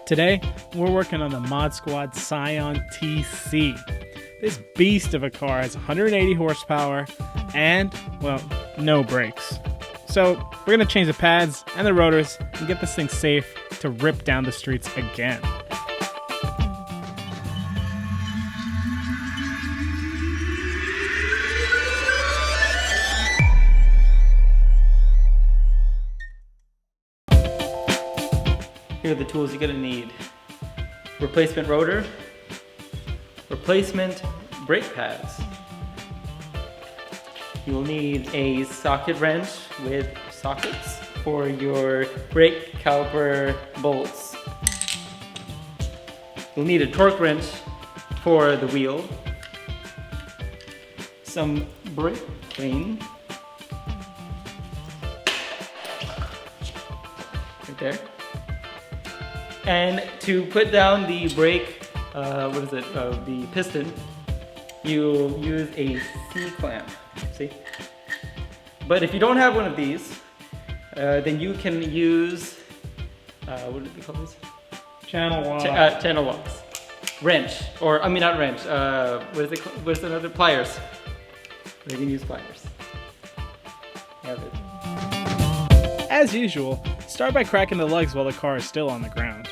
Today, we're working on the ModSquad Scion TC. This beast of a car has 180 horsepower and, well, no brakes. So we're going to change the pads and the rotors and get this thing safe to rip down the streets again. Here are the tools you're going to need. Replacement rotor, replacement brake pads. You will need a socket wrench with sockets for your brake caliper bolts. You'll need a torque wrench for the wheel, some brake clean, right there. And to put down the brake, the piston, you'll use a C-clamp, see? But if you don't have one of these, then you can use, what do they call these? Channel lock. Channel locks. Wrench, or I mean not wrench, what's another? Pliers. You can use pliers. Have it. As usual, start by cracking the lugs while the car is still on the ground.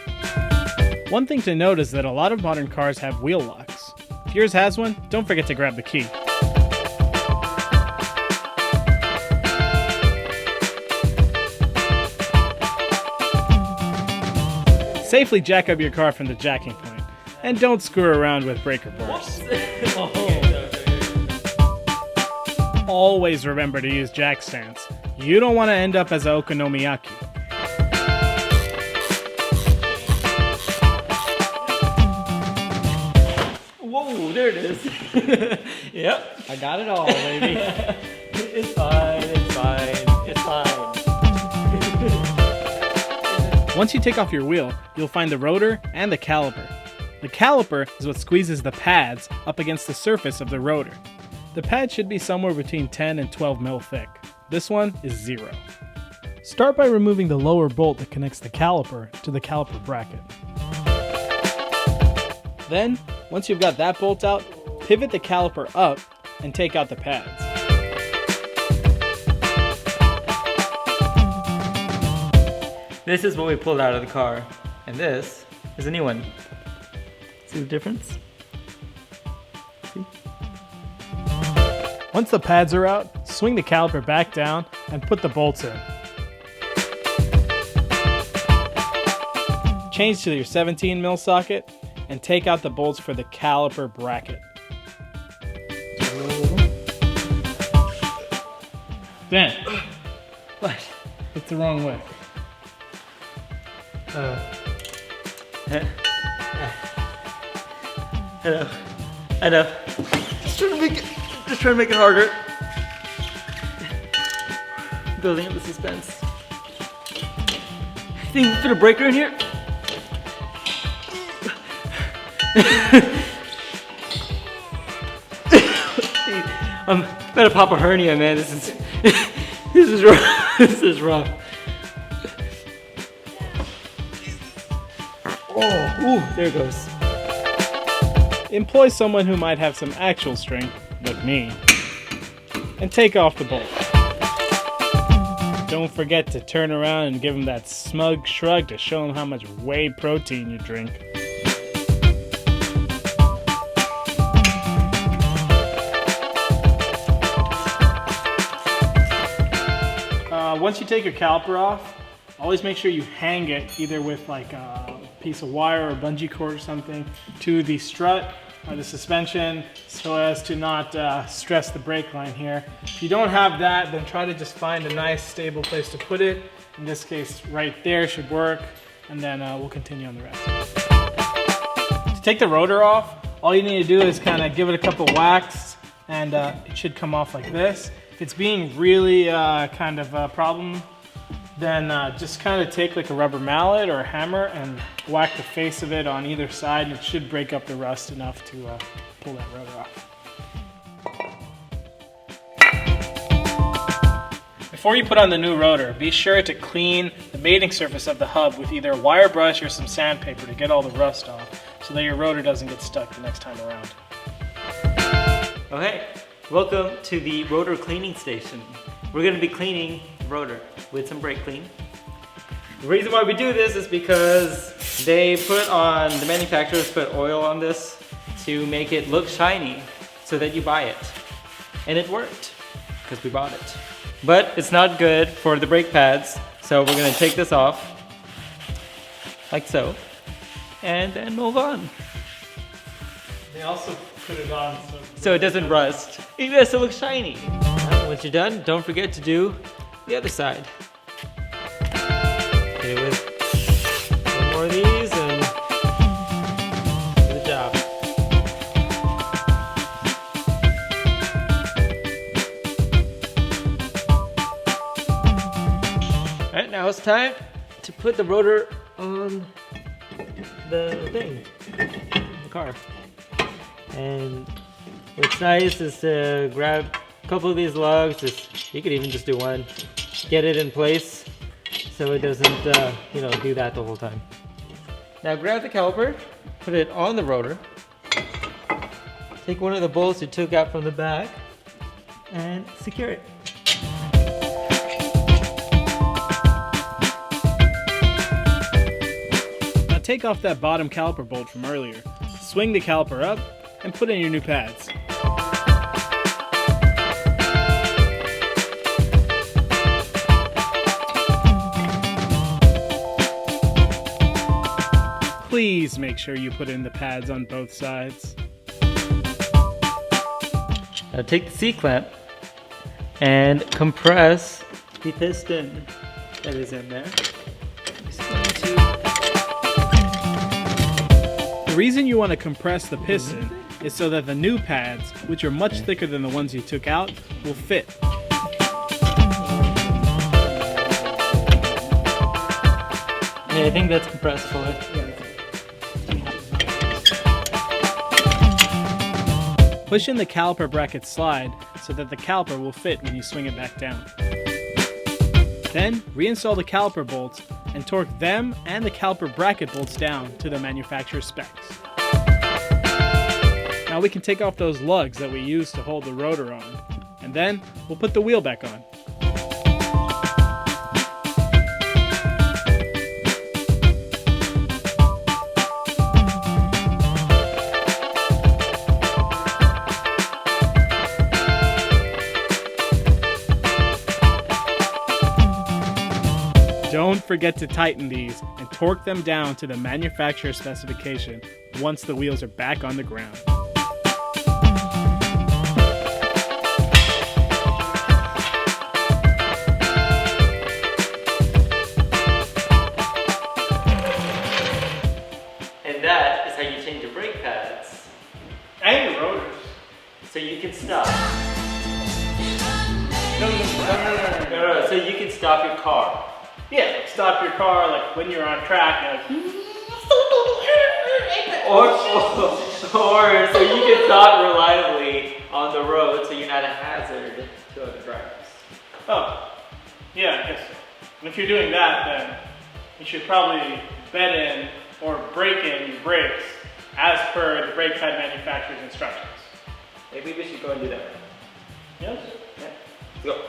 One thing to note is that a lot of modern cars have wheel locks. If yours has one, don't forget to grab the key. Safely jack up your car from the jacking point, and don't screw around with breaker bars. Always remember to use jack stands. You don't want to end up as a okonomiyaki. Whoa, there it is. Yep, I got it all, baby. It's fine, it's fine, it's fine. Once you take off your wheel, you'll find the rotor and the caliper. The caliper is what squeezes the pads up against the surface of the rotor. The pad should be somewhere between 10 and 12 mil thick. This one is 0. Start by removing the lower bolt that connects the caliper to the caliper bracket. Then, once you've got that bolt out, pivot the caliper up and take out the pads. This is what we pulled out of the car, and this is a new one. See the difference? See? Once the pads are out, swing the caliper back down and put the bolts in. Change to your 17 mil socket and take out the bolts for the caliper bracket. Dan, What? it's the wrong way. I know. Just trying to make it harder. Building up the suspense. Think you can fit a breaker in here? I'm about to pop a hernia, man. This is rough. This is rough. Oh, ooh, there it goes. Employ someone who might have some actual strength, like me, and take off the bolt. Don't forget to turn around and give him that smug shrug to show him how much whey protein you drink. Once you take your caliper off, always make sure you hang it either with like a piece of wire or bungee cord or something to the strut or the suspension so as to not stress the brake line here. If you don't have that, then try to just find a nice stable place to put it. In this case, right there should work, and then we'll continue on the rest. To take the rotor off, all you need to do is kind of give it a couple whacks and it should come off like this. If it's being really kind of a problem, then just kind of take like a rubber mallet or a hammer and whack the face of it on either side, and it should break up the rust enough to pull that rotor off. Before you put on the new rotor, be sure to clean the mating surface of the hub with either a wire brush or some sandpaper to get all the rust off, so that your rotor doesn't get stuck the next time around. Okay, welcome to the rotor cleaning station. We're going to be cleaning the rotor with some brake clean. The reason why we do this is because the manufacturers put oil on this to make it look shiny so that you buy it. And it worked, because we bought it. But it's not good for the brake pads, so we're going to take this off, like so, and then move on. They also put it on so it doesn't rust. It has to look shiny. Once you're done, don't forget to do the other side. Okay, with one more of these and do the job. Alright, now it's time to put the rotor on the thing, the car. And what's nice is to grab a couple of these lugs, you could even just do one, get it in place so it doesn't do that the whole time. Now grab the caliper, put it on the rotor, take one of the bolts you took out from the back and secure it. Now take off that bottom caliper bolt from earlier, swing the caliper up, and put in your new pads. Please make sure you put in the pads on both sides. Now take the C-clamp and compress the piston that is in there. The reason you want to compress the piston is so that the new pads, which are much thicker than the ones you took out, will fit. Yeah, I think that's compressed fully. Push in the caliper bracket slide so that the caliper will fit when you swing it back down. Then reinstall the caliper bolts and torque them and the caliper bracket bolts down to the manufacturer's specs. Now we can take off those lugs that we used to hold the rotor on, and then we'll put the wheel back on. Don't forget to tighten these and torque them down to the manufacturer specification once the wheels are back on the ground. And that is how you change your brake pads. And your rotors. So you can stop. No. So you can stop your car. Yeah, like stop your car like when you're on track and or so you can stop reliably on the road so you're not a hazard to other drivers. Oh, yeah, I guess so. And if you're doing that, then you should probably bed in or break in your brakes as per the brake pad manufacturer's instructions. Maybe we should go and do that. Yes? Yeah. Let's go.